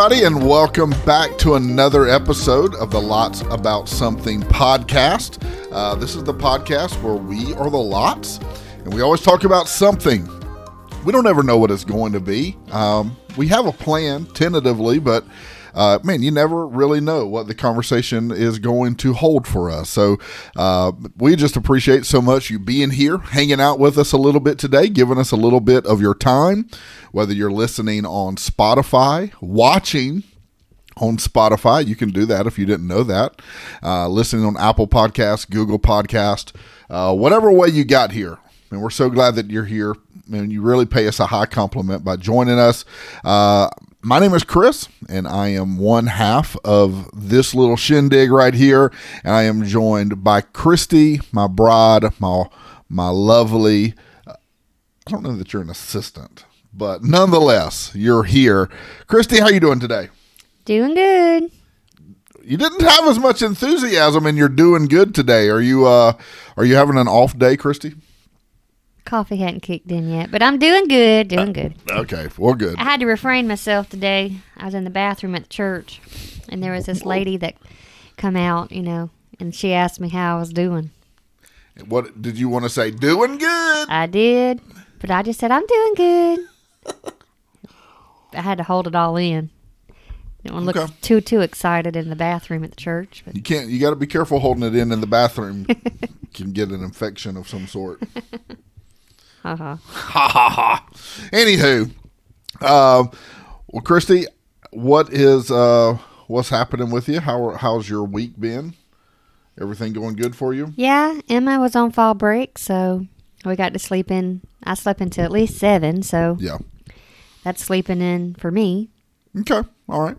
everybody, and welcome back to another episode of the Lots About Something podcast. This is the podcast where we are the Lots, and we always talk about something. We don't ever know what it's going to be. We have a plan, tentatively, but man, you never really know what the conversation is going to hold for us. So we just appreciate so much you being here, hanging out with us a little bit today, giving us a little bit of your time, whether you're listening on Spotify, watching on Spotify. You can do that if you didn't know that. Listening on Apple Podcasts, Google Podcast, whatever way you got here. And we're so glad that you're here, and you really pay us a high compliment by joining us. My name is Chris, and I am one half of this little shindig right here. And I am joined by Christy, my bride, my lovely. I don't know that you're an assistant, but nonetheless, you're here. Christy, how you doing today? Doing good. You didn't have as much enthusiasm, and you're doing good today. Are you having an off day, Christy? Coffee hadn't kicked in yet, but I'm doing good, good. Okay, well, good. I had to refrain myself today. I was in the bathroom at the church, and there was this lady that come out, and she asked me how I was doing. What did you want to say? Doing good. I did, but I just said, I'm doing good. I had to hold it all in. Didn't want to look too excited in the bathroom at the church. But. You got to be careful holding it in the bathroom. You can get an infection of some sort. Ha ha. Anywho, well, Christy, what's happening with you? How's your week been? Everything going good for you? Yeah, Emma was on fall break, so we got to sleep in. I slept until at least 7, so yeah, that's sleeping in for me. Okay, all right.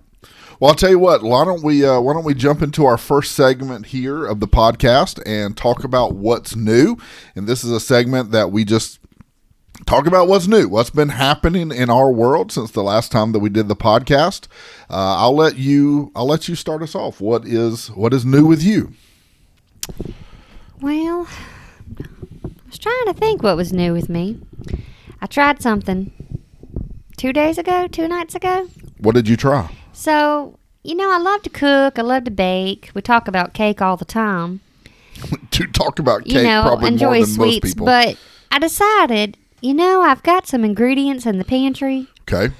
Well, I'll tell you what. Why don't we jump into our first segment here of the podcast and talk about what's new? And this is a segment that we just talk about what's new, what's been happening in our world since the last time that we did the podcast. I'll let you start us off. What is new with you? Well, I was trying to think what was new with me. I tried something 2 nights ago. What did you try? So, I love to cook. I love to bake. We talk about cake all the time. To talk about cake, probably enjoy more than sweets, most people. But I decided, I've got some ingredients in the pantry. Okay.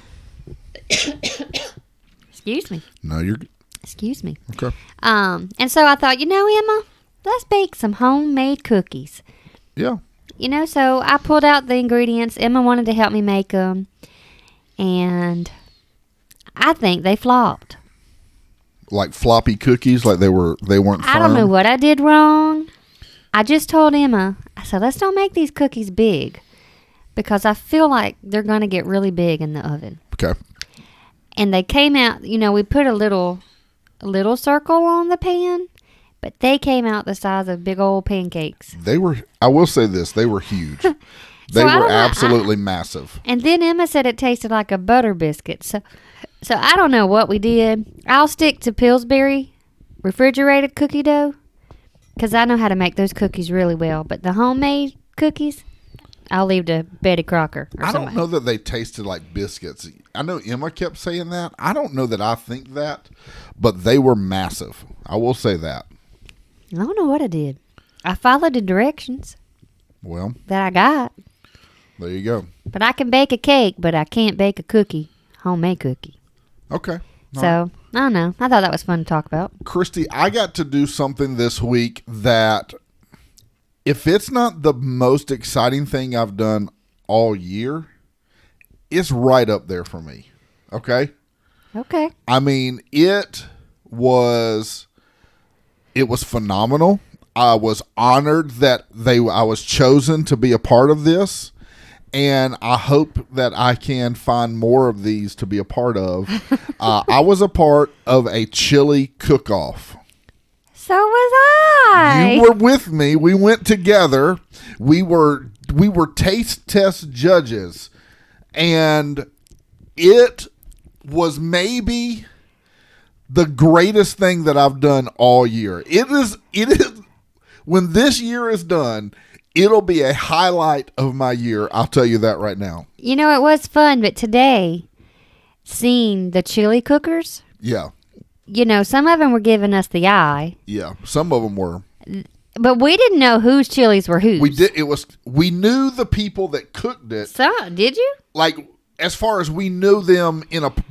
Excuse me. No, you're... Excuse me. Okay. And so I thought, Emma, let's bake some homemade cookies. Yeah. So I pulled out the ingredients. Emma wanted to help me make them. And I think they flopped. Like floppy cookies, like they weren't firm? I don't know what I did wrong. I just told Emma, I said, let's don't make these cookies big, because I feel like they're going to get really big in the oven. Okay. And they came out, we put a little circle on the pan, but they came out the size of big old pancakes. I will say this, they were huge. They were absolutely massive. And then Emma said it tasted like a butter biscuit. So I don't know what we did. I'll stick to Pillsbury refrigerated cookie dough, because I know how to make those cookies really well. But the homemade cookies, I'll leave to Betty Crocker or somebody. I don't know that they tasted like biscuits. I know Emma kept saying that. I don't know that I think that, but they were massive. I will say that. I don't know what I did. I followed the directions that I got. There you go. But I can bake a cake, but I can't bake a cookie, homemade cookie. Okay. So, I don't know. I thought that was fun to talk about. Christy, I got to do something this week that, if it's not the most exciting thing I've done all year, it's right up there for me. Okay? Okay. I mean, it was phenomenal. I was honored that I was chosen to be a part of this. And I hope that I can find more of these to be a part of. I was a part of a chili cook-off. So was I. You were with me. We went together. We were taste test judges. And it was maybe the greatest thing that I've done all year. It is when this year is done, it'll be a highlight of my year. I'll tell you that right now. It was fun, but today seen the chili cookers. Yeah. You know, some of them were giving us the eye. Yeah. Some of them were. But we didn't know whose chilies were whose. We knew the people that cooked it. So, did you? Like, as far as we knew them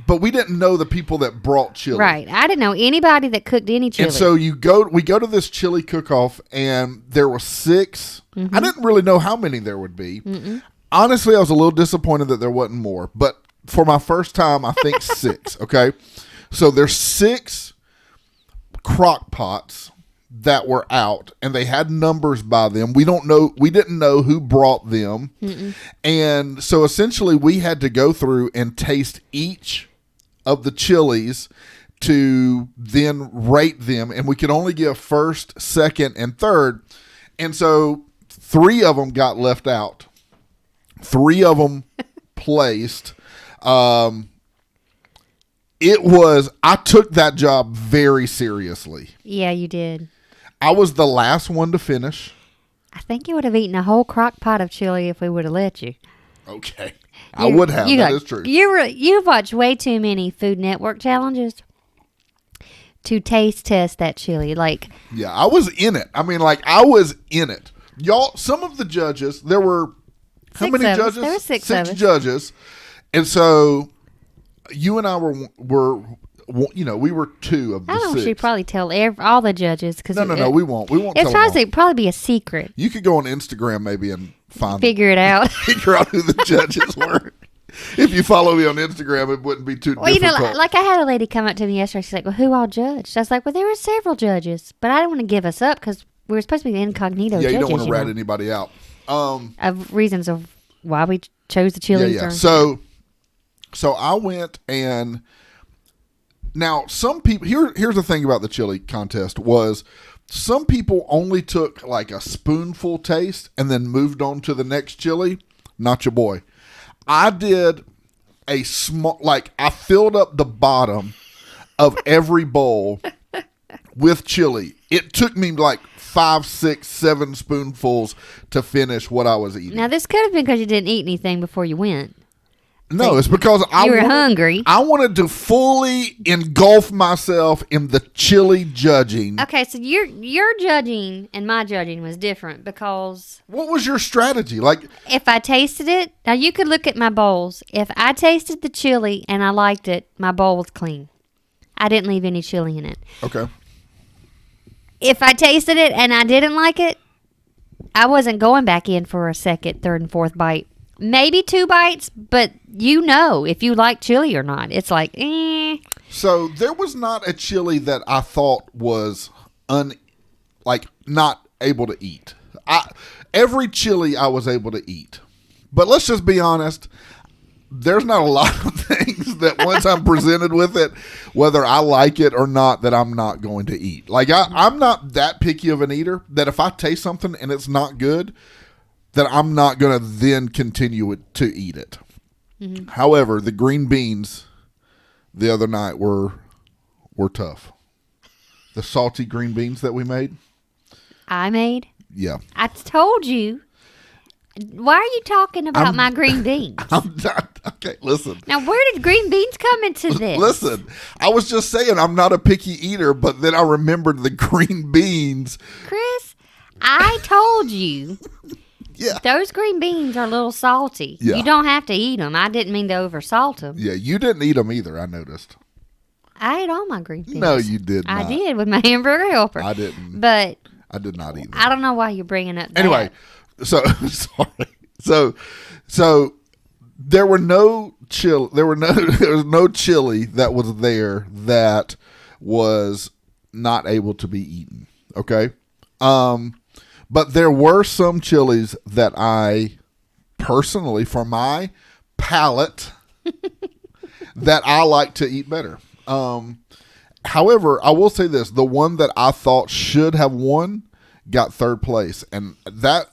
but we didn't know the people that brought chili. Right. I didn't know anybody that cooked any chili. And so we go to this chili cook-off, and there were 6. I didn't really know how many there would be. Honestly, I was a little disappointed that there wasn't more. But for my first time, I think 6. Okay. So there's 6 crock pots that were out, and they had numbers by them. We didn't know who brought them. And so essentially we had to go through and taste each of the chilies to then rate them, and we could only give first, second, and third. And so 3 of them got left out. 3 of them placed. I took that job very seriously. Yeah, you did. I was the last one to finish. I think you would have eaten a whole crock pot of chili if we would have let you. Okay. I would have. That is true. You've watched way too many Food Network challenges to taste test that chili. Yeah, I was in it. I mean, I was in it. Y'all, some of the judges, there were, how many judges? There were 6 of us. Judges. And so you and I were we were 2 of the 6. I don't know if she'd probably tell all the judges. No, we won't. We won't it's tell them all. Probably be a secret. You could go on Instagram maybe and figure it out. Figure out who the judges were. If you follow me on Instagram, it wouldn't be too difficult. I had a lady come up to me yesterday. She's like, well, who all judged? I was like, well, there were several judges, but I didn't want to give us up because we were supposed to be incognito judges. Yeah, you don't want to rat anybody out. Of reasons of why we chose the chilies. Yeah. So I went and now some people here's the thing about the chili contest was some people only took like a spoonful taste and then moved on to the next chili. Not your boy. I did a small, I filled up the bottom of every bowl with chili. It took me 5, 6, 7 spoonfuls to finish what I was eating. Now, this could have been because you didn't eat anything before you went. No, it's because you were hungry. I wanted to fully engulf myself in the chili judging. Okay, so your judging and my judging was different because... What was your strategy? If I tasted it... Now, you could look at my bowls. If I tasted the chili and I liked it, my bowl was clean. I didn't leave any chili in it. Okay. If I tasted it and I didn't like it, I wasn't going back in for a second, third, and fourth bite. Maybe 2 bites, but if you like chili or not. It's like, eh. So there was not a chili that I thought was not able to eat. Every chili I was able to eat. But let's just be honest. There's not a lot of things that once I'm presented with it, whether I like it or not, that I'm not going to eat. I'm not that picky of an eater that if I taste something and it's not good, that I'm not going to then continue to eat it. Mm-hmm. However, the green beans the other night were tough. The salty green beans that we made. I made? Yeah. I told you. Why are you talking about my green beans? I'm not. Okay, listen. Now, where did green beans come into this? Listen, I was just saying I'm not a picky eater, but then I remembered the green beans. Chris, I told you. Yeah. Those green beans are a little salty. Yeah. You don't have to eat them. I didn't mean to oversalt them. Yeah, you didn't eat them either, I noticed. I ate all my green beans. No, you did not. I did with my hamburger helper. I didn't. But I did not eat them. I don't know why you're bringing up that. Anyway, so sorry. So there were no there was no chili that was there that was not able to be eaten. Okay? But there were some chilies that I personally, for my palate, that I like to eat better. However, I will say this. The one that I thought should have won got 3rd place. And that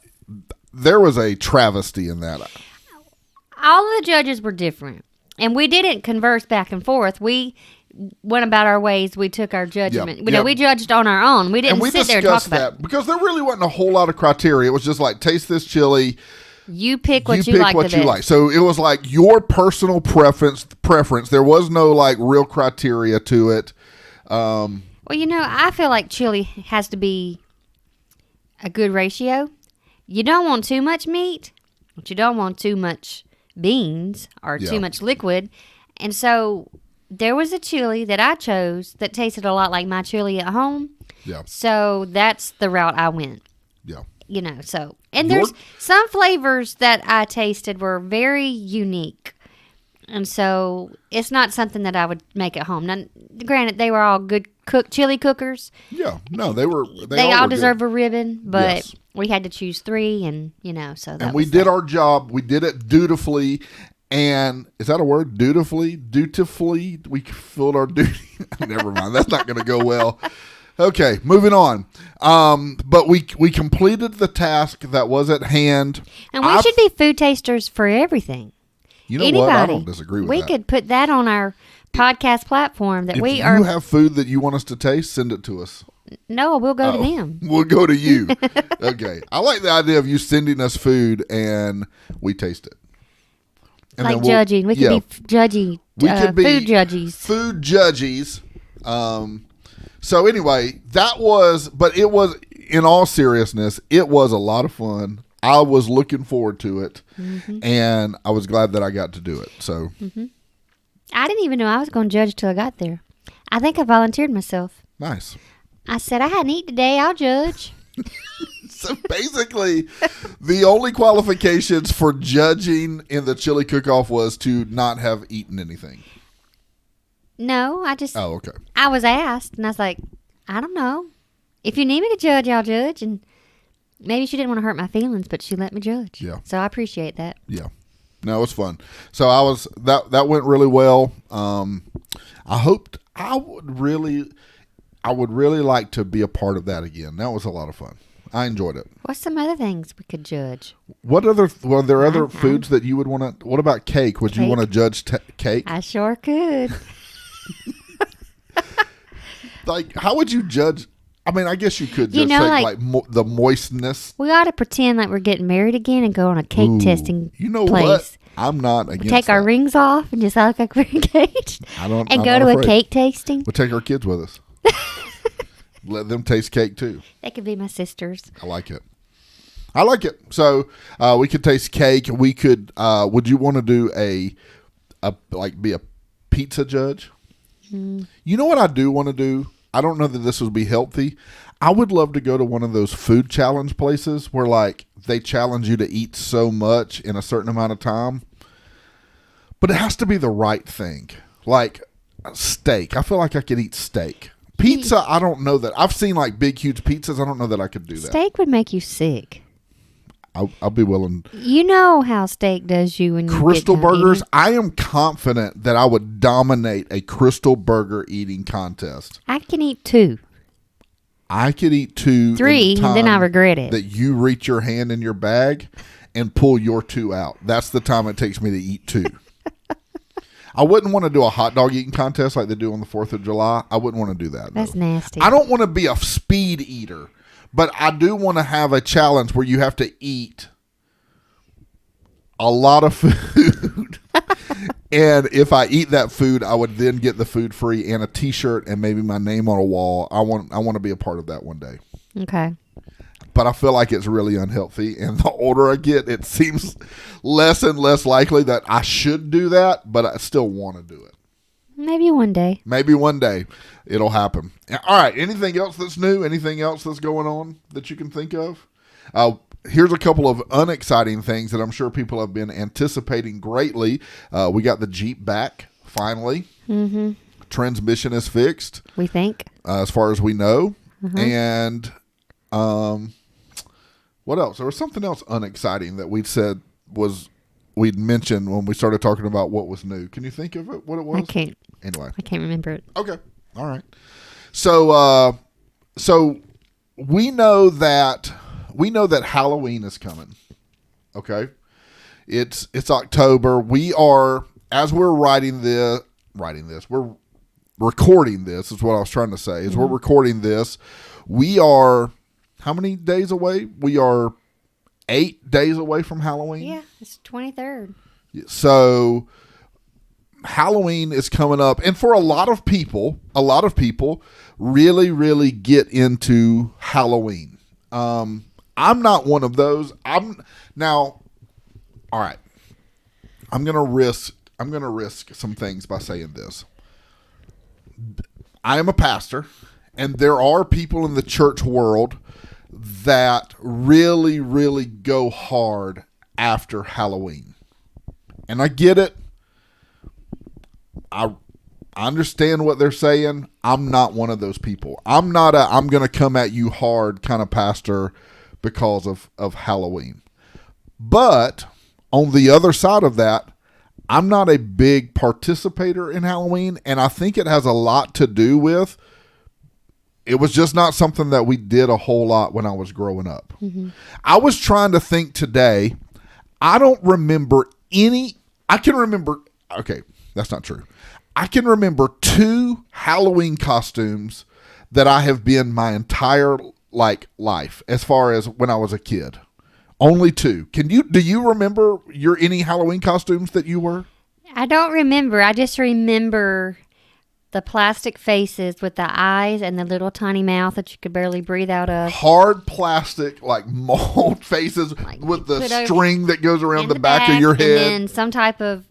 there was a travesty in that. All the judges were different. And we didn't converse back and forth. We went about our ways. We took our judgment. Yep. We judged on our own. We didn't sit there and talk about it. Because there really wasn't a whole lot of criteria. It was just taste this chili. You pick what you like the best. So it was like your personal preference. There was no like real criteria to it. Well, I feel like chili has to be a good ratio. You don't want too much meat, but you don't want too much beans or too much liquid. And so there was a chili that I chose that tasted a lot like my chili at home. Yeah. So that's the route I went. Yeah. And there's some flavors that I tasted were very unique. And so it's not something that I would make at home. Now, granted, they were all good chili cookers. Yeah. No, they were. They all deserve a ribbon, but we had to choose 3, and so that. And we did our job. We did it dutifully. And is that a word? Dutifully. We filled our duty. Never mind. That's not going to go well. Okay, moving on. But we completed the task that was at hand. And we should be food tasters for everything. You know what? I don't disagree with that. We could put that on our podcast platform that if we are. If you have food that you want us to taste, send it to us. No, we'll go to them. We'll go to you. Okay. I like the idea of you sending us food and we taste it. And like judging. We could be judgy. We could be food judges. Food judges. So anyway, but it was, in all seriousness, it was a lot of fun. I was looking forward to it, and I was glad that I got to do it. So I didn't even know I was going to judge till I got there. I think I volunteered myself. Nice. I said, I hadn't eaten today. I'll judge. So basically, the only qualifications for judging in the chili cook-off was to not have eaten anything. No, I just... Oh, okay. I was asked, and I was like, I don't know. If you need me to judge, I'll judge. And maybe she didn't want to hurt my feelings, but she let me judge. Yeah. So I appreciate that. Yeah. No, it was fun. So that went really well. I would really like to be a part of that again. That was a lot of fun. I enjoyed it. What's some other things we could judge? Were there other foods that you would want to? What about cake? Would you want to judge cake? I sure could. Like, how would you judge? I mean, I guess you could just say the moistness. We ought to pretend like we're getting married again and go on a cake testing. You know place. What? I'm not against take our rings off and just act like we're engaged. I'm go to a cake tasting. We'll take our kids with us. Let them taste cake too. They could be my sisters. I like it. So we could taste cake. We could. Would you want to do be a pizza judge? You know what I do want to do? I don't know that this would be healthy. I would love to go to one of those food challenge places where like they challenge you to eat so much in a certain amount of time. But it has to be the right thing. Like steak. I feel like I could eat steak. Pizza, I don't know that. I've seen like big, huge pizzas. I don't know that I could do that. Steak would make you sick. I'll be willing. You know how steak does you when you Crystal get burgers. I am confident that I would dominate a Crystal burger eating contest. I can eat 2. I could eat 2. 3, and then I regret it. That you reach your hand in your bag and pull your 2 out. That's the time it takes me to eat 2. I wouldn't want to do a hot dog eating contest like they do on the 4th of July. I wouldn't want to do that. That's nasty. I don't want to be a speed eater, but I do want to have a challenge where you have to eat a lot of food. And if I eat that food, I would then get the food free and a T-shirt and maybe my name on a wall. I want to be a part of that one day. Okay. But I feel like it's really unhealthy. And the older I get, it seems less and less likely that I should do that, but I still want to do it. Maybe one day. Maybe one day it'll happen. All right. Anything else that's new? Anything else that's going on that you can think of? Here's a couple of unexciting things that I'm sure people have been anticipating greatly. We got the Jeep back, finally. Mm-hmm. Transmission is fixed. We think. As far as we know. And what else? There was something else unexciting that we'd mentioned when we started talking about what was new. Can you think of it? What it was? I can't. Anyway. I can't remember it. Okay. All right. So we know that Halloween is coming. Okay. It's October. We are, as we're we're recording this is what I was trying to say. As we're recording this, we are how many days away? We are 8 days away from Halloween. Yeah, it's 23rd. So Halloween is coming up, and for a lot of people really, really get into Halloween. I'm not one of those. All right. I'm gonna risk some things by saying this. I am a pastor, and there are people in the church world that really, really go hard after Halloween. And I get it. I understand what they're saying. I'm not one of those people. I'm not I'm going to come at you hard kind of pastor because of Halloween. But on the other side of that, I'm not a big participator in Halloween, and I think it has a lot to do with it was just not something that we did a whole lot when I was growing up. Mm-hmm. I was trying to think today. I don't remember any. Okay, that's not true. I can remember 2 Halloween costumes that I have been my entire life as far as when I was a kid. Only 2. Do you remember any Halloween costumes that you were? I don't remember. I just remember the plastic faces with the eyes and the little tiny mouth that you could barely breathe out of. Hard plastic, mold faces with the string that goes around the back of your head. And then some type of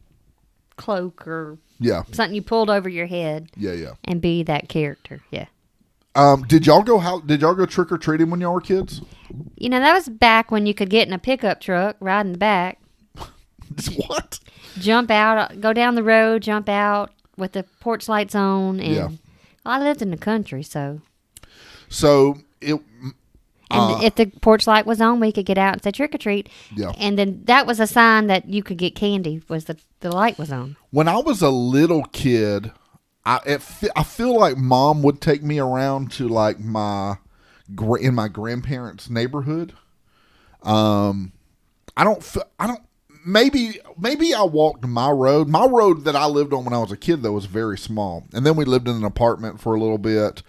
cloak or something you pulled over your head. Yeah. And be that character. Yeah. Did y'all go trick or treating when y'all were kids? That was back when you could get in a pickup truck, ride in the back. What? Jump out, go down the road, jump out with the porch lights on, and I lived in the country, so it. And if the porch light was on, we could get out and say trick or treat. Yeah. And then that was a sign that you could get candy was the light was on. When I was a little kid, I feel like Mom would take me around to in my grandparents' neighborhood. Maybe I walked my road. My road that I lived on when I was a kid, though, was very small. And then we lived in an apartment for a little bit.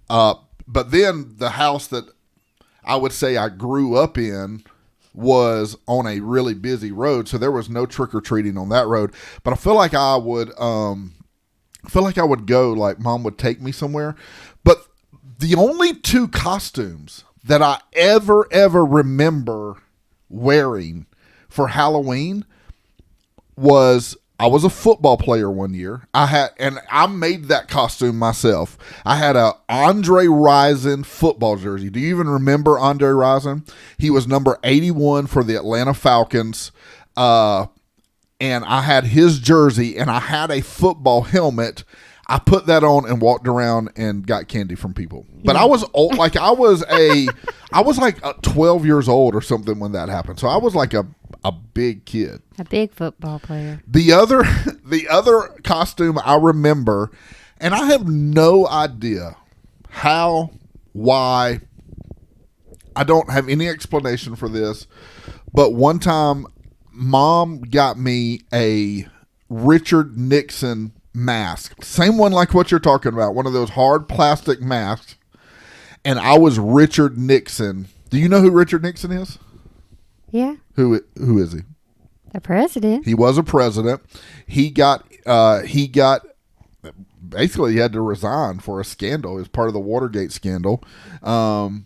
But then the house that I would say I grew up in was on a really busy road. So there was no trick-or-treating on that road. But I feel like I would go, Mom would take me somewhere. But the only 2 costumes that I ever remember wearing for Halloween was I was a football player one year. I made that costume myself. I had a Andre Rison football jersey. Do you even remember Andre Rison? He was number 81 for the Atlanta Falcons. And I had his jersey, and I had a football helmet. I put that on and walked around and got candy from people. But I was old, I was 12 years old or something when that happened. So I was a big kid. A big football player. The other costume I remember, and I have no idea how, why, I don't have any explanation for this, but one time Mom got me a Richard Nixon mask. Same one like what you're talking about. One of those hard plastic masks. And I was Richard Nixon. Do you know who Richard Nixon is? Yeah. Who is he? The president. He was a president. He got basically he had to resign for a scandal. It was part of the Watergate scandal. And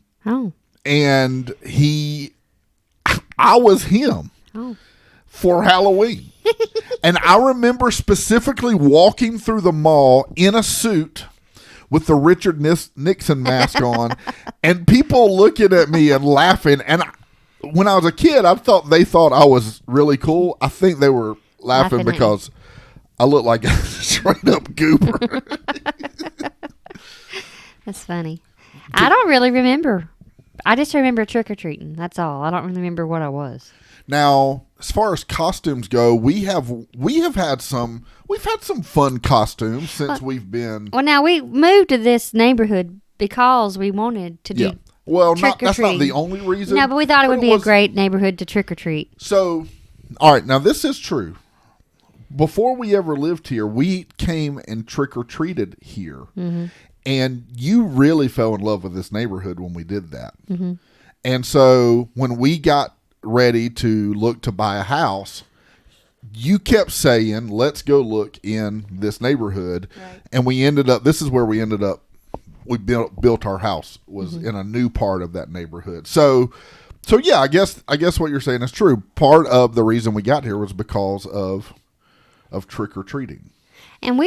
I was him. Oh. For Halloween. And I remember specifically walking through the mall in a suit with the Richard Nixon mask on and people looking at me and laughing. And when I was a kid, they thought I was really cool. I think they were laughing because I looked like a straight up goober. That's funny. I don't really remember. I just remember trick-or-treating. That's all. I don't really remember what I was. Now, as far as costumes go, we've had some fun costumes since we've been. Well, now we moved to this neighborhood because we wanted to do. Well, that's not the only reason. No, but we thought it would be a great neighborhood to trick or treat. So, all right, now this is true. Before we ever lived here, we came and trick or treated here, mm-hmm. and you really fell in love with this neighborhood when we did that. Mm-hmm. And so when we got ready to look to buy a house, you kept saying, let's go look in this neighborhood. Right. And we ended up, this is where we ended up, we built our house was in a new part of that neighborhood. So yeah, I guess what you're saying is true. Part of the reason we got here was because of trick or treating. And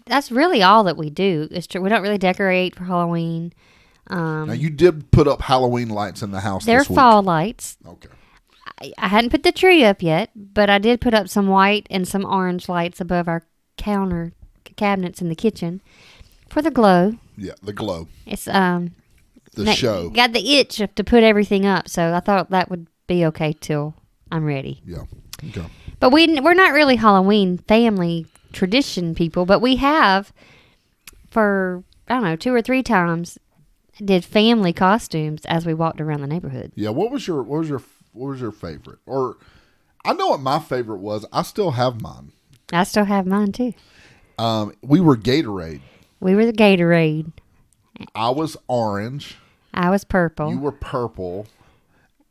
that's really all that we do. Is we don't really decorate for Halloween. Now you did put up Halloween lights in the house. They're this week. fall lights. Okay. I hadn't put the tree up yet, but I did put up some white and some orange lights above our counter cabinets in the kitchen for the glow. Yeah, the glow. It's the show. Got the itch to put everything up, so I thought that would be okay till I'm ready. Yeah. Okay. But we're not really Halloween family tradition people, but we have for I don't know 2 or 3 times did family costumes as we walked around the neighborhood. Yeah. What was your favorite? Or I know what my favorite was. I still have mine. I still have mine too. We were Gatorade. We were the Gatorade. I was orange. I was purple. You were purple.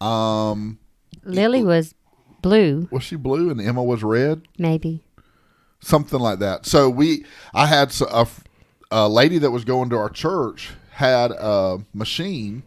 Lily was blue. Was she blue and Emma was red? Maybe. Something like that. So I had a lady that was going to our church had a machine.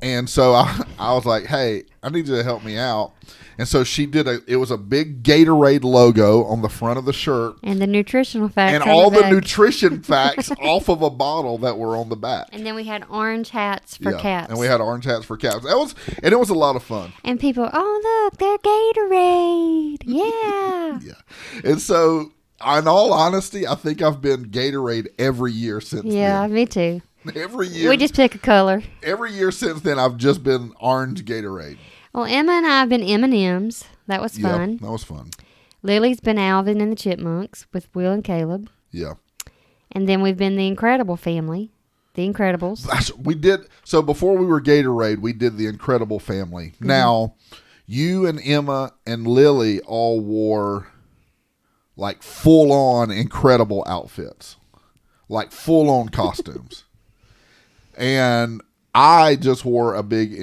And so I was like, hey, I need you to help me out. And so she did it was a big Gatorade logo on the front of the shirt. And the nutritional facts. And all the nutrition facts off of a bottle that were on the back. And then we had orange hats for cats. And we had orange hats for cats. It was a lot of fun. And people, oh, look, they're Gatorade. Yeah. Yeah. And so, in all honesty, I think I've been Gatorade every year since then. Yeah, me too. Every year. We just pick a color. Every year since then, I've just been orange Gatorade. Well, Emma and I have been M&Ms. That was fun. Yeah, that was fun. Lily's been Alvin and the Chipmunks with Will and Caleb. Yeah. And then we've been the Incredible family. The Incredibles. We did. So before we were Gatorade, we did the Incredible family. Mm-hmm. Now, you and Emma and Lily all wore like full-on Incredible outfits. Like full-on costumes. And I just wore a big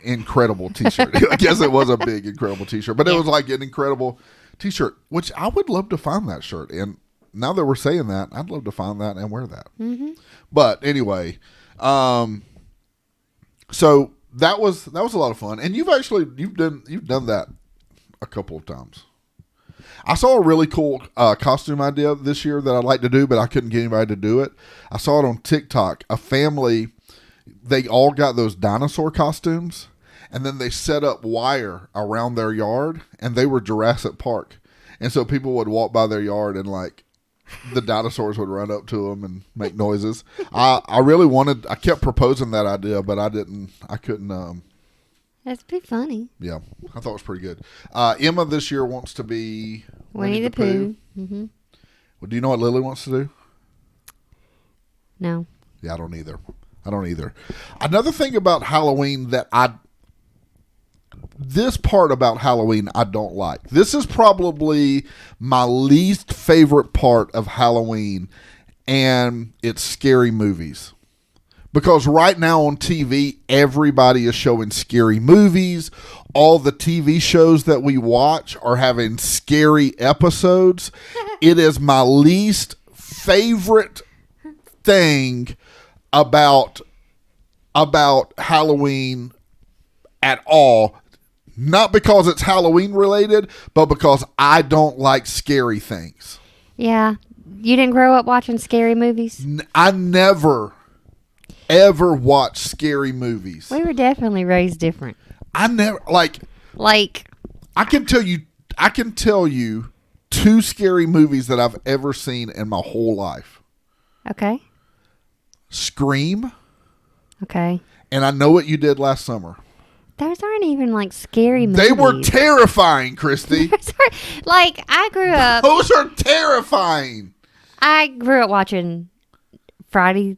Incredible t-shirt. I guess it was a big Incredible t-shirt, but it was like an Incredible t-shirt, which I would love to find that shirt. And now that we're saying that, I'd love to find that and wear that. Mm-hmm. But anyway, so that was a lot of fun. And you've done that a couple of times. I saw a really cool costume idea this year that I'd like to do, but I couldn't get anybody to do it. I saw it on TikTok. A family, they all got those dinosaur costumes, and then they set up wire around their yard, and they were Jurassic Park. And so people would walk by their yard, and like the dinosaurs would run up to them and make noises. I kept proposing that idea, but I couldn't. That's pretty funny. Yeah, I thought it was pretty good. Emma this year wants to be Winnie the Pooh. Mm-hmm. Well, do you know what Lily wants to do? No. Yeah, I don't either. Another thing about Halloween this part about Halloween I don't like. This is probably my least favorite part of Halloween, and it's scary movies. Because right now on TV, everybody is showing scary movies. All the TV shows that we watch are having scary episodes. It is my least favorite thing about Halloween at all. Not because it's Halloween related, but because I don't like scary things. Yeah. You didn't grow up watching scary movies? I never ever watch scary movies. We were definitely raised different. I never like I can tell you 2 scary movies that I've ever seen in my whole life. Okay. Scream. Okay. And I Know What You Did Last Summer. Those aren't even like scary movies. They were terrifying, Christy. Like I grew up. Those are terrifying. I grew up watching Friday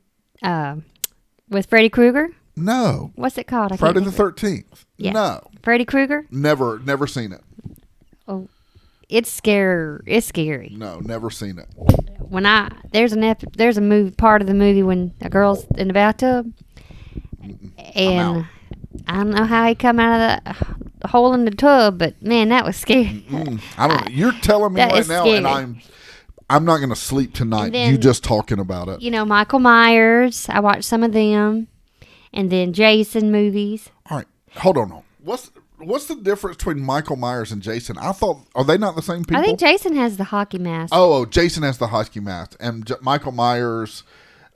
with Freddy Krueger. No. What's it called? Friday the 13th. Yeah. No. Freddy Krueger? Never seen it. Oh, it's scary. It's scary. No, never seen it. When there's a movie part of the movie when a girl's in the bathtub, and I don't know how he come out of the hole in the tub, but man, that was scary. I don't. You're telling me That right is now, scary. and I'm not going to sleep tonight. And then, you just talking about it. You know, Michael Myers. I watched some of them, and then Jason movies. All right, hold on. What's the difference between Michael Myers and Jason? I thought, are they not the same people? I think Jason has the hockey mask. Oh, Jason has the hockey mask, and Michael Myers.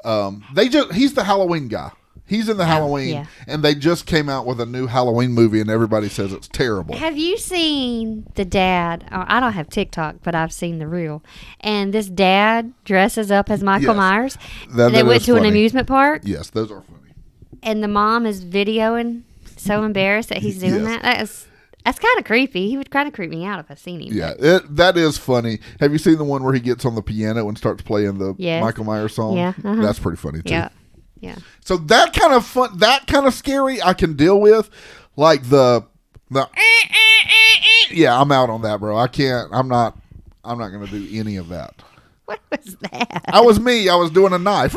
He's the Halloween guy. He's in the Halloween, and they just came out with a new Halloween movie, and everybody says it's terrible. Have you seen the dad? I don't have TikTok, but I've seen the reel. And this dad dresses up as Michael Myers. They went to an amusement park. Yes, those are funny. And the mom is videoing, so embarrassed that he's doing that. That's kind of creepy. He would kind of creep me out if I seen him. Yeah, that is funny. Have you seen the one where he gets on the piano and starts playing the Michael Myers song? Yeah, that's pretty funny too. Yeah. So that kind of fun, that kind of scary, I can deal with. Like the yeah, I'm out on that, bro. I can't. I'm not going to do any of that. What was that? That was me. I was doing a knife.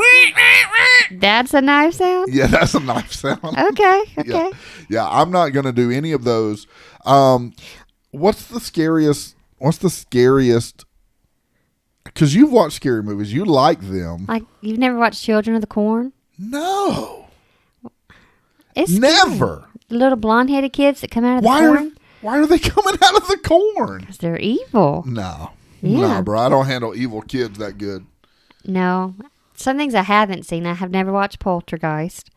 That's a knife sound? Yeah, that's a knife sound. Okay. Yeah, I'm not going to do any of those. What's the scariest? Because you've watched scary movies. You like them. Like, you've never watched Children of the Corn? No. It's never. Scary. The little blonde-headed kids that come out of the corn? Why are they coming out of the corn? Because they're evil. No. Yeah. No, bro. I don't handle evil kids that good. No. Some things I haven't seen. I have never watched Poltergeist.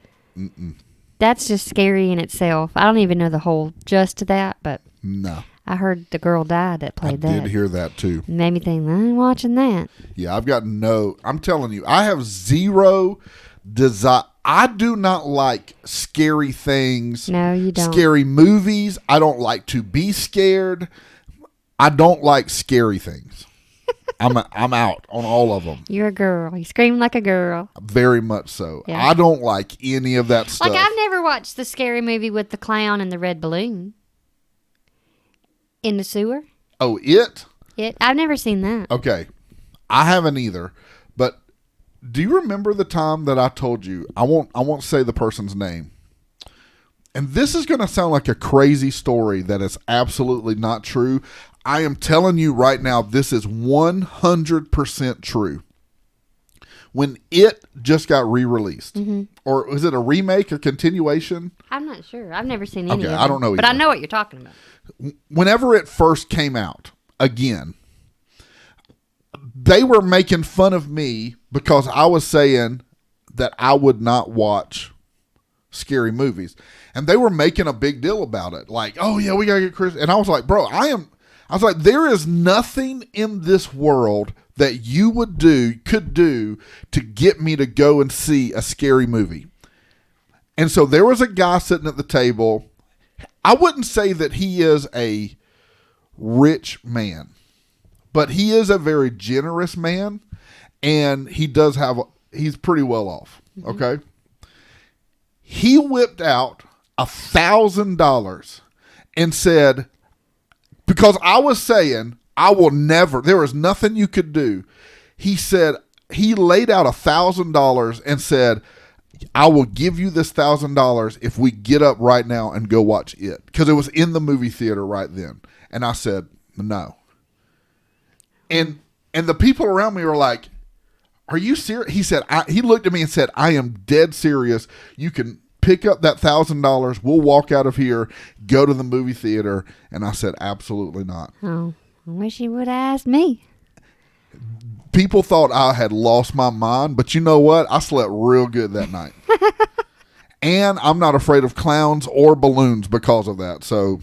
That's just scary in itself. I don't even know the whole gist of that, but no. I heard the girl died that played that. I did hear that too. It made me think, I ain't watching that. Yeah, I'm telling you, I have zero desire. I do not like scary things. No, you don't. Scary movies. I don't like to be scared. I don't like scary things. I'm out on all of them. You're a girl. You scream like a girl. Very much so. Yeah. I don't like any of that stuff. Like, I've never watched the scary movie with the clown and the red balloon in the sewer. Oh, it? I've never seen that. Okay. I haven't either. But do you remember the time that I told you, I won't say the person's name. And this is going to sound like a crazy story that is absolutely not true. I am telling you right now, this is 100% true. When it just got re-released, or was it a remake or continuation? I'm not sure. I've never seen any of them. I don't know either. But I know what you're talking about. Whenever it first came out, again, they were making fun of me because I was saying that I would not watch scary movies. And they were making a big deal about it. Like, oh yeah, we got to get Chris. And I was like, bro, I was like, there is nothing in this world that you could do to get me to go and see a scary movie. And so there was a guy sitting at the table. I wouldn't say that he is a rich man, but he is a very generous man, and he's pretty well off. Okay. He whipped out $1,000 and said, because I was saying, I will never, there is nothing you could do. He said, he laid out $1,000 and said, I will give you this $1,000 if we get up right now and go watch it. Because it was in the movie theater right then. And I said, no. And the people around me were like, are you serious? He said, he looked at me and said, I am dead serious. You can pick up that $1,000. We'll walk out of here, go to the movie theater. And I said, absolutely not. Oh, I wish he would have asked me. People thought I had lost my mind, but you know what? I slept real good that night. And I'm not afraid of clowns or balloons because of that. So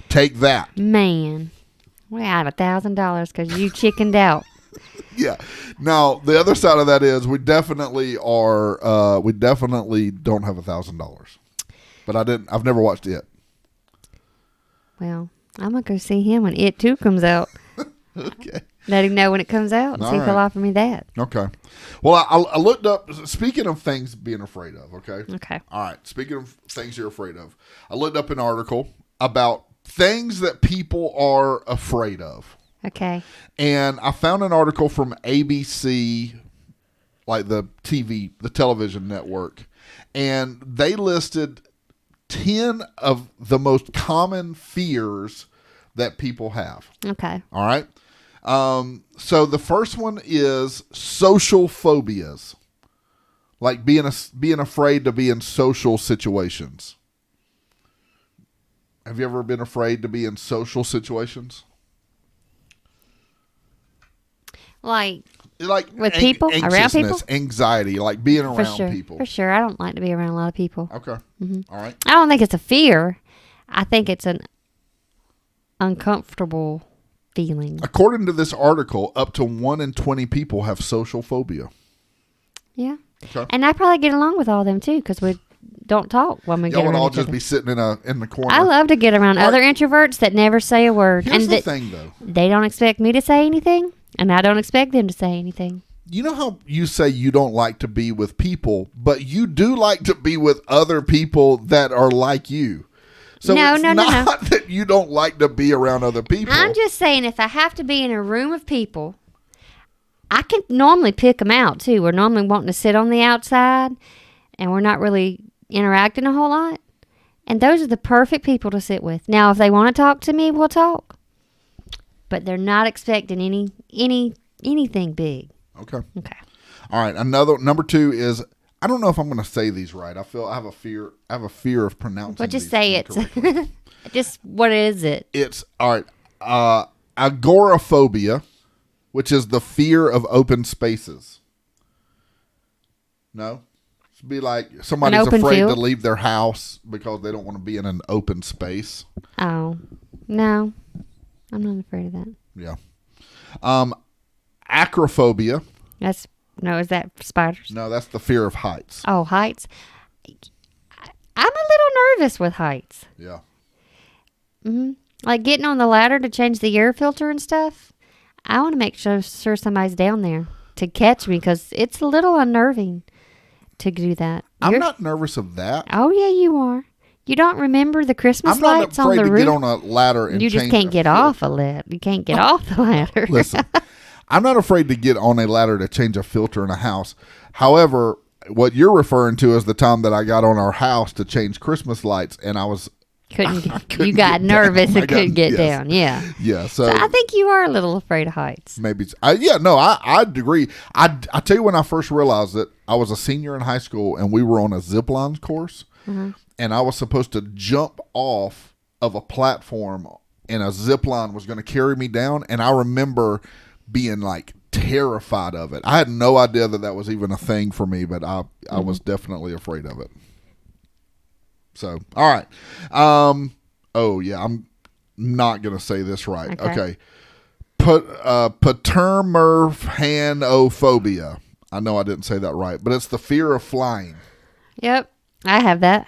take that. Man, we're out $1,000 because you chickened out. Yeah. Now, the other side of that is we definitely are, we definitely don't have $1,000. But I've never watched it. Well, I'm going to go see him when It Too comes out. Okay. Let him know when it comes out and see if he'll offer me that. Okay. Well, I looked up, speaking of things being afraid of, okay? Okay. All right. Speaking of things you're afraid of, I looked up an article about things that people are afraid of. Okay. And I found an article from ABC, like the television network, and they listed 10 of the most common fears that people have. Okay. All right. So the first one is social phobias, like being afraid to be in social situations. Have you ever been afraid to be in social situations? Like with ang- people? Around people? Anxiety, like being around For sure. people. For sure. I don't like to be around a lot of people. Okay. All right. I don't think it's a fear. I think it's an uncomfortable feeling. According to this article, up to 1 in 20 people have social phobia. Yeah. Okay. And I probably get along with all of them too because we don't talk when we get Y'all around would all each just other. be sitting in the corner. I love to get around All other right. introverts that never say a word. Here's and the thing, though. They don't expect me to say anything, and I don't expect them to say anything. You know how you say you don't like to be with people, but you do like to be with other people that are like you. So No, it's no, no, not that you don't like to be around other people. I'm just saying if I have to be in a room of people, I can normally pick them out too. We're normally wanting to sit on the outside, and we're not really interacting a whole lot. And those are the perfect people to sit with. Now, if they want to talk to me, we'll talk. But they're not expecting anything big. Okay. Okay. All right. Number 2 is, I don't know if I'm going to say these right. I have a fear of pronouncing. Well, just these say it. incorrectly. Just what is it? It's all right. Agoraphobia, which is the fear of open spaces. No, it'd be like somebody's open afraid field? to leave their house because they don't want to be in an open space. Oh, no. I'm not afraid of that. Yeah. Acrophobia. Is that spiders? No, that's the fear of heights. Oh, heights. I'm a little nervous with heights. Yeah. Like getting on the ladder to change the air filter and stuff. I want to make sure somebody's down there to catch me because it's a little unnerving to do that. I'm not nervous of that. Oh, yeah, you are. You don't remember the Christmas I'm not lights on afraid the to roof? get on a ladder and You just change can't a get filter. off a ladder. You can't get off the ladder. Listen, I'm not afraid to get on a ladder to change a filter in a house. However, what you're referring to is the time that I got on our house to change Christmas lights, and I was couldn't couldn't you got get nervous down. and couldn't get Yes. down. Yeah. Yeah. So I think you are a little afraid of heights. Maybe. I agree. I tell you, when I first realized it, I was a senior in high school, and we were on a zip line course, and I was supposed to jump off of a platform, and a zip line was going to carry me down, and I remember being like terrified of it. I had no idea that was even a thing for me, but I was definitely afraid of it. So, all right. Oh yeah, I'm not going to say this right. Okay. Patermurphanophobia. I know I didn't say that right, but it's the fear of flying. Yep. I have that.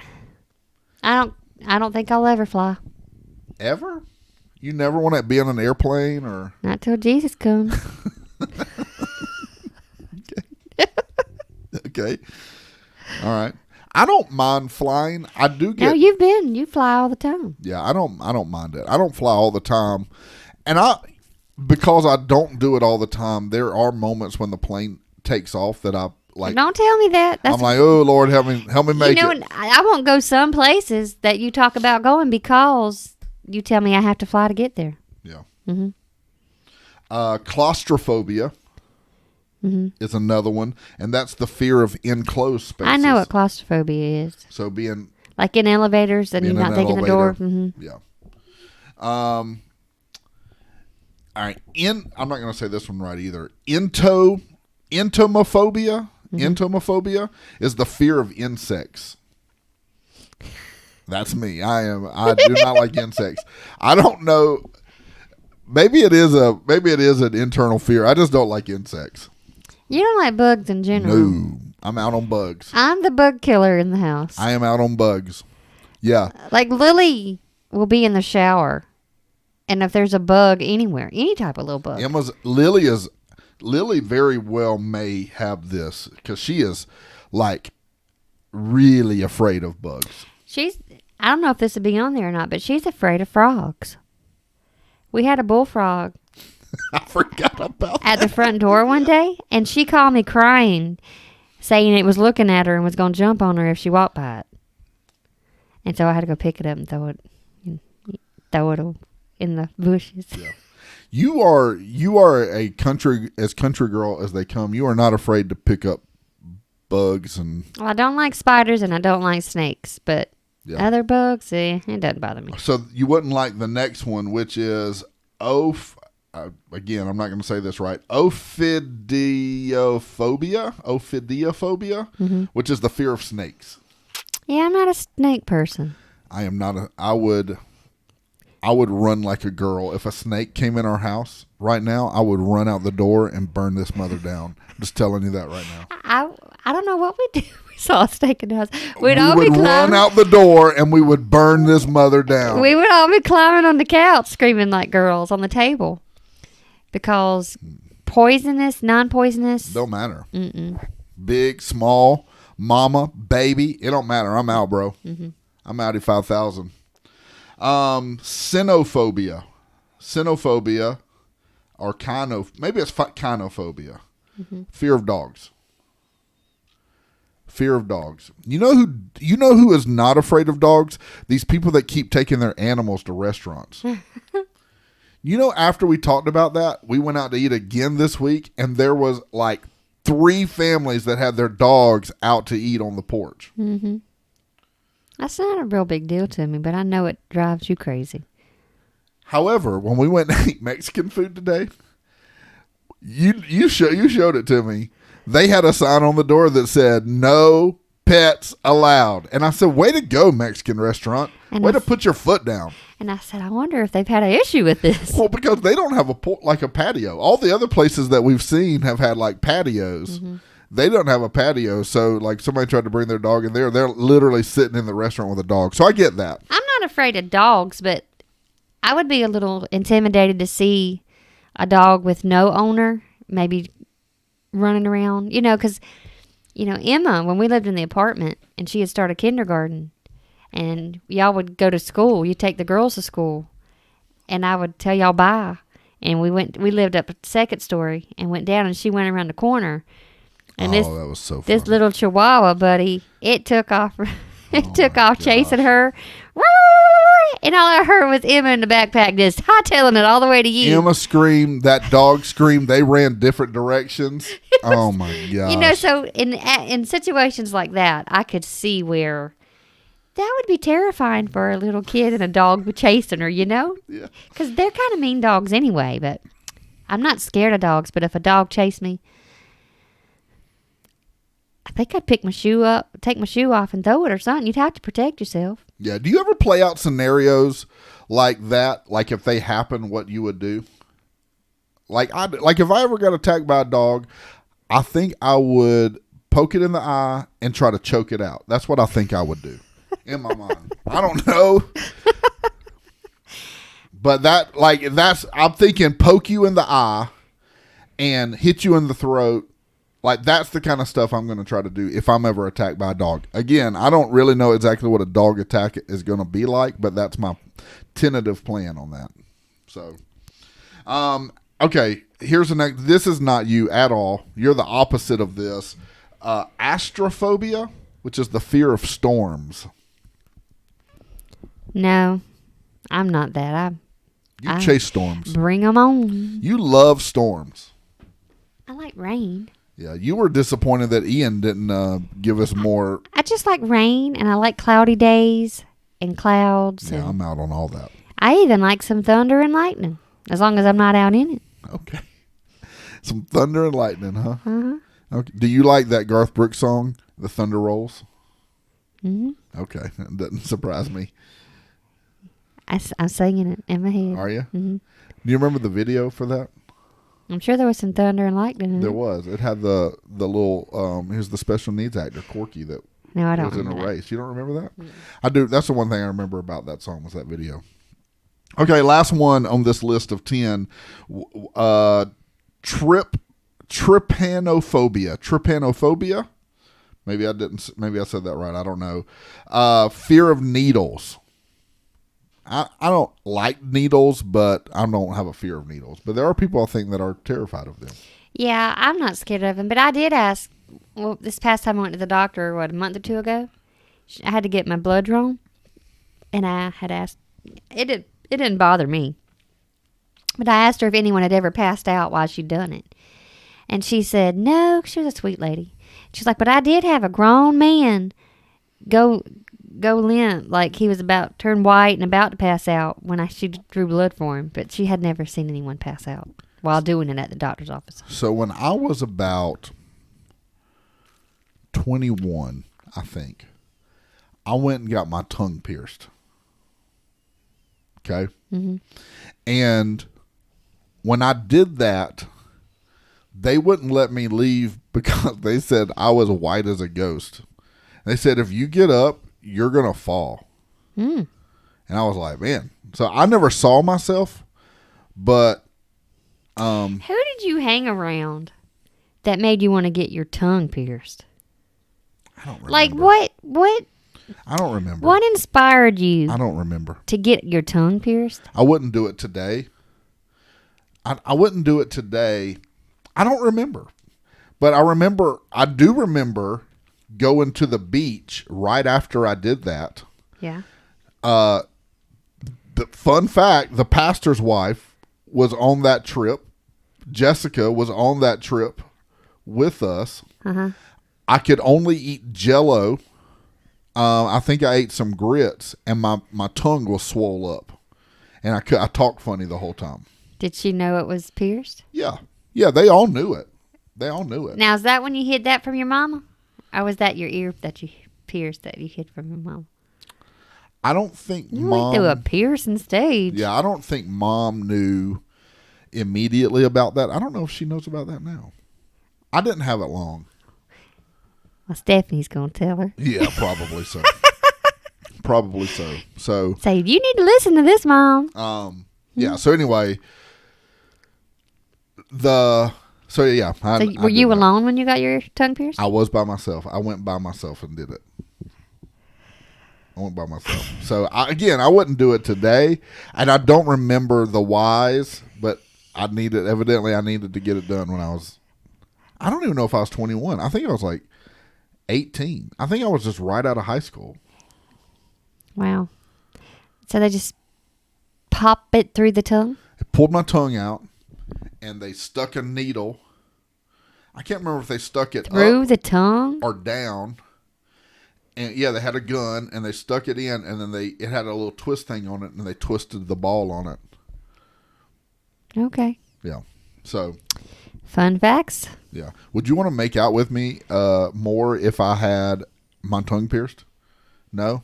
I don't think I'll ever fly. Ever? You never want to be on an airplane or? Not till Jesus comes. Okay. All right. I don't mind flying. I do get. No, you fly all the time. Yeah, I don't mind it. I don't fly all the time, and because I don't do it all the time. There are moments when the plane takes off that I like. Don't tell me that. I'm like, oh Lord, help me make it. I won't go some places that you talk about going because you tell me I have to fly to get there. Yeah. Mm-hmm. Claustrophobia is another one, and that's the fear of enclosed spaces. I know what claustrophobia is. So being like in elevators and you're not taking the door. Yeah. All right. I'm not going to say this one right either. Entomophobia. Entomophobia is the fear of insects. That's me. I do not like insects. I don't know. Maybe it is an internal fear. I just don't like insects. You don't like bugs in general. No, I'm out on bugs. I'm the bug killer in the house. I am out on bugs. Yeah. Like Lily will be in the shower, and if there's a bug anywhere, any type of little bug. Lily very well may have this because she is like really afraid of bugs. I don't know if this would be on there or not, but she's afraid of frogs. We had a bullfrog I forgot about at the front door one day, and she called me crying, saying it was looking at her and was going to jump on her if she walked by it. And so I had to go pick it up and throw it in the bushes. Yeah. You are a country girl as they come. You are not afraid to pick up bugs and. Well, I don't like spiders and I don't like snakes, but other bugs, it doesn't bother me. So you wouldn't like the next one, which is again, I'm not going to say this right. Ophidiophobia, which is the fear of snakes. Yeah, I'm not a snake person. I am not I would run like a girl. If a snake came in our house right now, I would run out the door and burn this mother down. I'm just telling you that right now. I don't know what we do. We saw a snake in the house. We would run out the door and we would burn this mother down. We would all be climbing on the couch screaming like girls on the table. Because poisonous, non-poisonous. Don't matter. Big, small, mama, baby. It don't matter. I'm out, bro. I'm out at 5,000. Cynophobia, or maybe it's kynophobia. Fear of dogs. Fear of dogs. You know who is not afraid of dogs? These people that keep taking their animals to restaurants. After we talked about that, we went out to eat again this week, and there was like 3 families that had their dogs out to eat on the porch. That's not a real big deal to me, but I know it drives you crazy. However, when we went to eat Mexican food today, you showed it to me. They had a sign on the door that said, "No pets allowed." And I said, "Way to go, Mexican restaurant. Way to put your foot down." And I said, I wonder if they've had an issue with this. Well, because they don't have a patio. All the other places that we've seen have had like patios. They don't have a patio, so like somebody tried to bring their dog in there. They're literally sitting in the restaurant with a dog. So I get that. I'm not afraid of dogs, but I would be a little intimidated to see a dog with no owner maybe running around. Because, Emma, when we lived in the apartment and she had started kindergarten and y'all would go to school, you take the girls to school and I would tell y'all bye. And we lived up a second story and went down and she went around the corner. And that was so fun. This little chihuahua, buddy, it took off. Took off chasing her. And all I heard was Emma in the backpack just hightailing it all the way to you. Emma screamed. That dog screamed. They ran different directions. Oh, my gosh. So in situations like that, I could see where that would be terrifying for a little kid and a dog chasing her, Yeah. Because they're kind of mean dogs anyway, but I'm not scared of dogs. But if a dog chased me, I think I'd pick my shoe up, take my shoe off and throw it or something. You'd have to protect yourself. Yeah. Do you ever play out scenarios like that? Like if they happen, what you would do? Like if I ever got attacked by a dog, I think I would poke it in the eye and try to choke it out. That's what I think I would do in my mind. I don't know. But I'm thinking poke you in the eye and hit you in the throat. Like, that's the kind of stuff I'm going to try to do if I'm ever attacked by a dog. Again, I don't really know exactly what a dog attack is going to be like, but that's my tentative plan on that. So, okay, here's the next. This is not you at all. You're the opposite of this. Astrophobia, which is the fear of storms. No, I'm not that. You chase storms. Bring them on. You love storms. I like rain. Yeah, you were disappointed that Ian didn't give us more. I just like rain, and I like cloudy days and clouds. Yeah, I'm out on all that. I even like some thunder and lightning, as long as I'm not out in it. Okay. Some thunder and lightning, huh? Uh-huh. Okay. Do you like that Garth Brooks song, The Thunder Rolls? Mm-hmm. Okay, that doesn't surprise me. I'm singing it in my head. Are you? Mm-hmm. Do you remember the video for that? I'm sure there was some thunder and lightning in it. There was. It had the little, here's the special needs actor, Corky, that no, I don't was in a race. You don't remember that? Mm-hmm. I do. That's the one thing I remember about that song was that video. Okay, last one on this list of 10. Trypanophobia. Trypanophobia? Maybe I said that right. I don't know. Fear of needles. I don't like needles, but I don't have a fear of needles. But there are people I think that are terrified of them. Yeah, I'm not scared of them. But I did ask, this past time I went to the doctor, a month or two ago, I had to get my blood drawn. And I had asked, it didn't bother me. But I asked her if anyone had ever passed out while she'd done it. And she said, no, she was a sweet lady. She's like, but I did have a grown man go limp, like he was about to turn white and about to pass out when she drew blood for him. But she had never seen anyone pass out while doing it at the doctor's office. So when I was about 21, I think, I went and got my tongue pierced. Okay? Mm-hmm. And when I did that, they wouldn't let me leave because they said I was white as a ghost. They said, if you get up, you're going to fall. Mm. And I was like, man. So I never saw myself, but... Who did you hang around that made you want to get your tongue pierced? I don't remember. Like, what? I don't remember. What inspired you? I don't remember. To get your tongue pierced? I wouldn't do it today. I wouldn't do it today. I don't remember. But I do remember going to the beach right after I did that. Yeah. The fun fact, the pastor's wife was on that trip. Jessica was on that trip with us. Uh-huh. I could only eat Jell-O. I think I ate some grits, and my tongue was swole up, and I talked funny the whole time. Did she know it was pierced? Yeah, they all knew it. They all knew it. Now, is that when you hid that from your mama, or was that your ear that you pierced that you hid from your mama? I don't think you Mom went through a piercing stage. Yeah, I don't think Mom knew immediately about that. I don't know if she knows about that now. I didn't have it long. Well, Stephanie's going to tell her. Yeah, probably so. Probably so. So say, you need to listen to this, Mom. Yeah. So anyway, were you alone when you got your tongue pierced? I was by myself. I went by myself and did it. I went by myself. So I wouldn't do it today, and I don't remember the whys, but I needed to get it done when I was. I don't even know if I was 21. I think I was like 18. I think I was just right out of high school. Wow. So they just pop it through the tongue? They pulled my tongue out, and they stuck a needle. I can't remember if they stuck it through up the tongue or down. And yeah, they had a gun, and they stuck it in, and then it had a little twist thing on it, and they twisted the ball on it. Okay. Yeah. So. Fun facts. Yeah. Would you want to make out with me more if I had my tongue pierced? No?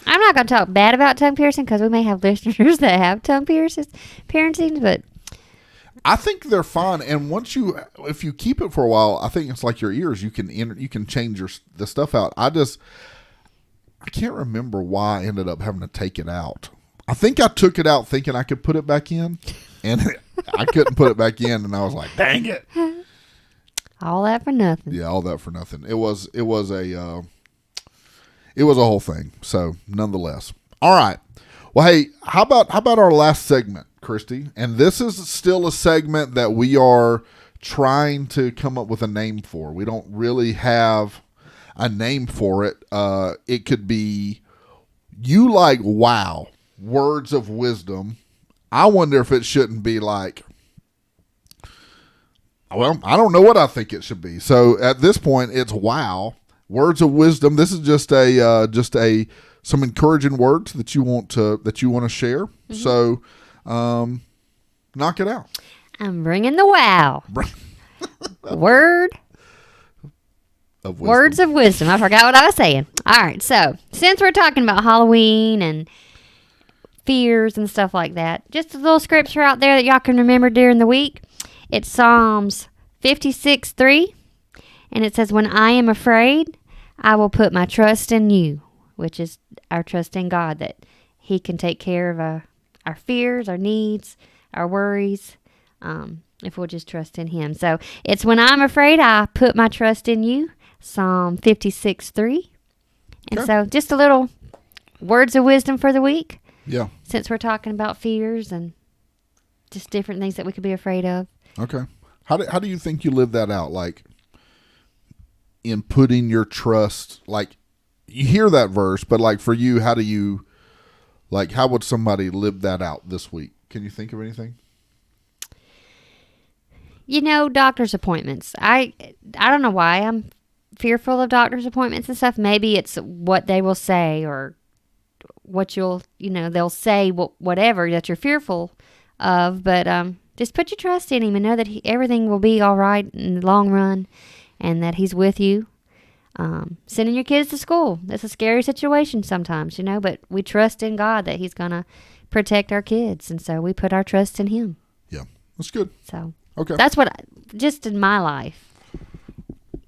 I'm not going to talk bad about tongue piercing because we may have listeners that have tongue piercings, but I think they're fine. And if you keep it for a while, I think it's like your ears. You can change the stuff out. I can't remember why I ended up having to take it out. I think I took it out thinking I could put it back in, and I couldn't put it back in, and I was like, dang it. All that for nothing. Yeah, all that for nothing. It was a whole thing. So nonetheless. All right. Well, hey, how about our last segment, Christy? And this is still a segment that we are trying to come up with a name for. We don't really have a name for it. It could be you like wow, words of wisdom. I wonder if it shouldn't be like, well, I don't know what I think it should be. So at this point, it's wow, words of wisdom. This is just some encouraging words that you want to share. Mm-hmm. So, knock it out. I'm bringing the wow. Words of wisdom. I forgot what I was saying. All right. So since we're talking about Halloween and fears and stuff like that, just a little scripture out there that y'all can remember during the week. It's Psalms 56:3, and it says, "When I am afraid, I will put my trust in you," which is our trust in God, that He can take care of our fears, our needs, our worries, if we'll just trust in Him. So it's when I'm afraid, I put my trust in you, Psalm 56:3. And so just a little words of wisdom for the week. Yeah. Since we're talking about fears and just different things that we could be afraid of. Okay. How do you think you live that out? Like, in putting your trust, like, you hear that verse, but like for you, how do you Like, how would somebody live that out this week? Can you think of anything? Doctor's appointments. I don't know why I'm fearful of doctor's appointments and stuff. Maybe it's what they will say or what they'll say whatever that you're fearful of. But just put your trust in him and know that everything will be all right in the long run and that he's with you. Sending your kids to school. That's a scary situation sometimes, but we trust in God that he's going to protect our kids. And so we put our trust in him. Yeah, that's good. So okay, that's just in my life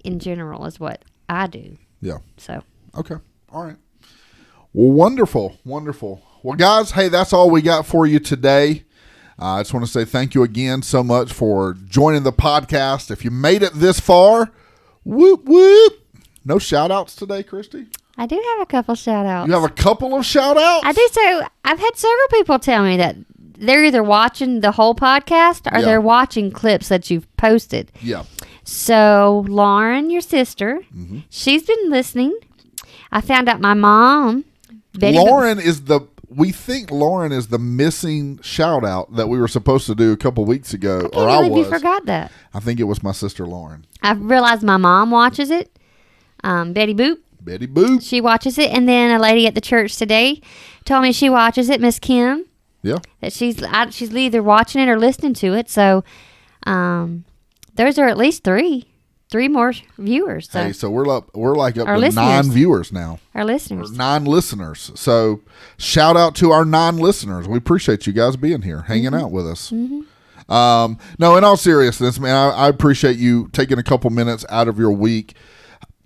in general is what I do. Yeah. So. Okay. All right. Well, wonderful. Well, guys, hey, that's all we got for you today. I just want to say thank you again so much for joining the podcast. If you made it this far, whoop, whoop. No shout-outs today, Christy? I do have a couple shout-outs. You have a couple of shout-outs? I do. So I've had several people tell me that they're either watching the whole podcast or they're watching clips that you've posted. Yeah. So Lauren, your sister, she's been listening. I found out my mom, Betty. We think Lauren is the missing shout-out that we were supposed to do a couple weeks ago. I can't believe you forgot that. I think it was my sister Lauren. I realized my mom watches it. Betty Boop. She watches it. And then a lady at the church today told me she watches it, Miss Kim. Yeah. That she's either watching it or listening to it. So those are at least three more viewers. So, hey, so we're like up to listeners. 9 viewers now. Our listeners. Or 9 listeners. So shout out to our 9 listeners. We appreciate you guys being here, hanging out with us. No, in all seriousness, man, I appreciate you taking a couple minutes out of your week.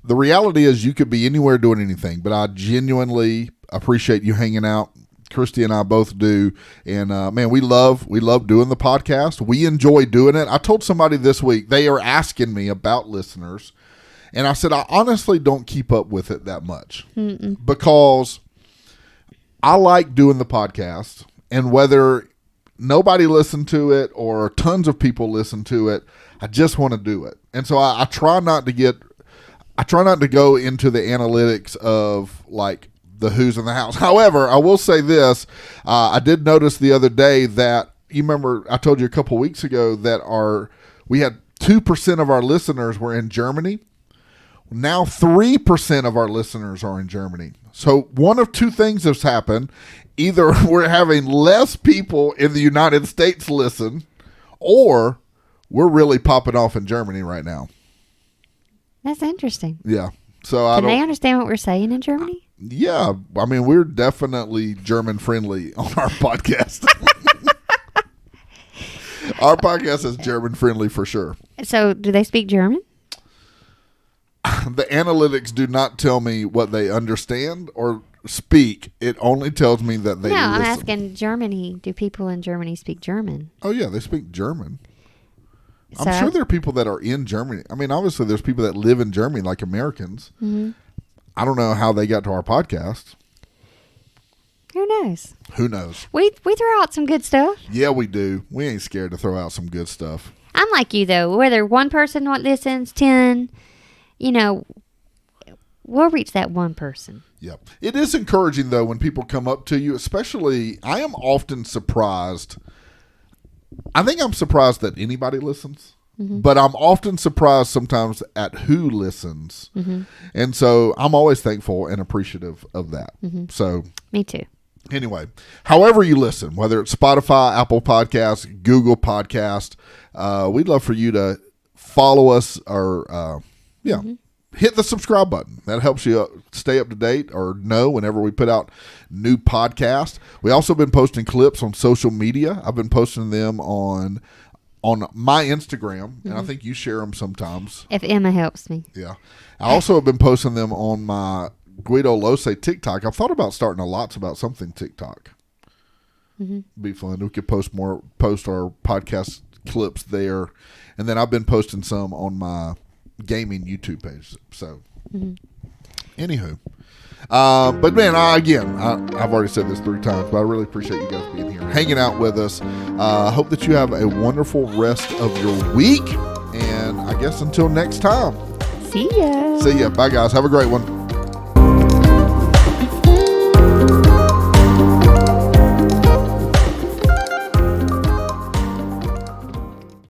The reality is you could be anywhere doing anything, but I genuinely appreciate you hanging out. Christy and I both do. And, man, we love doing the podcast. We enjoy doing it. I told somebody this week, they are asking me about listeners. And I said, I honestly don't keep up with it that much because I like doing the podcast. And whether nobody listened to it or tons of people listen to it, I just want to do it. And so I try not to go into the analytics of like the who's in the house. However, I will say this. I did notice the other day that, you remember I told you a couple weeks ago that we had 2% of our listeners were in Germany. Now 3% of our listeners are in Germany. So one of two things has happened. Either we're having less people in the United States listen, or we're really popping off in Germany right now. That's interesting. Yeah. So Can they understand what we're saying in Germany? Yeah. I mean, we're definitely German friendly on our podcast. Our podcast is German friendly for sure. So do they speak German? The analytics do not tell me what they understand or speak. It only tells me that they listen. I'm asking Germany. Do people in Germany speak German? Oh, yeah. They speak German. I'm sure there are people that are in Germany. I mean, obviously, there's people that live in Germany, like Americans. Mm-hmm. I don't know how they got to our podcast. Who knows? Who knows? We throw out some good stuff. Yeah, we do. We ain't scared to throw out some good stuff. I'm like you, though. Whether one person listens, 10, we'll reach that one person. Yeah. It is encouraging, though, when people come up to you, especially, I am often surprised. I think I'm surprised that anybody listens, but I'm often surprised sometimes at who listens. Mm-hmm. And so I'm always thankful and appreciative of that. Mm-hmm. So me too. Anyway, however you listen, whether it's Spotify, Apple Podcasts, Google Podcast, we'd love for you to follow us or, hit the subscribe button. That helps you stay up to date or know whenever we put out new podcasts. We also been posting clips on social media. I've been posting them on my Instagram, and I think you share them sometimes. If Emma helps me. Yeah. I also have been posting them on my Guido Lose TikTok. I've thought about starting a Lots About Something TikTok. Be fun. We could post our podcast clips there. And then I've been posting some on my gaming YouTube page. So, anywho. But man, I've already said this 3 times, but I really appreciate you guys being here, hanging out with us. I hope that you have a wonderful rest of your week. And I guess until next time. See ya. See ya. Bye, guys. Have a great one.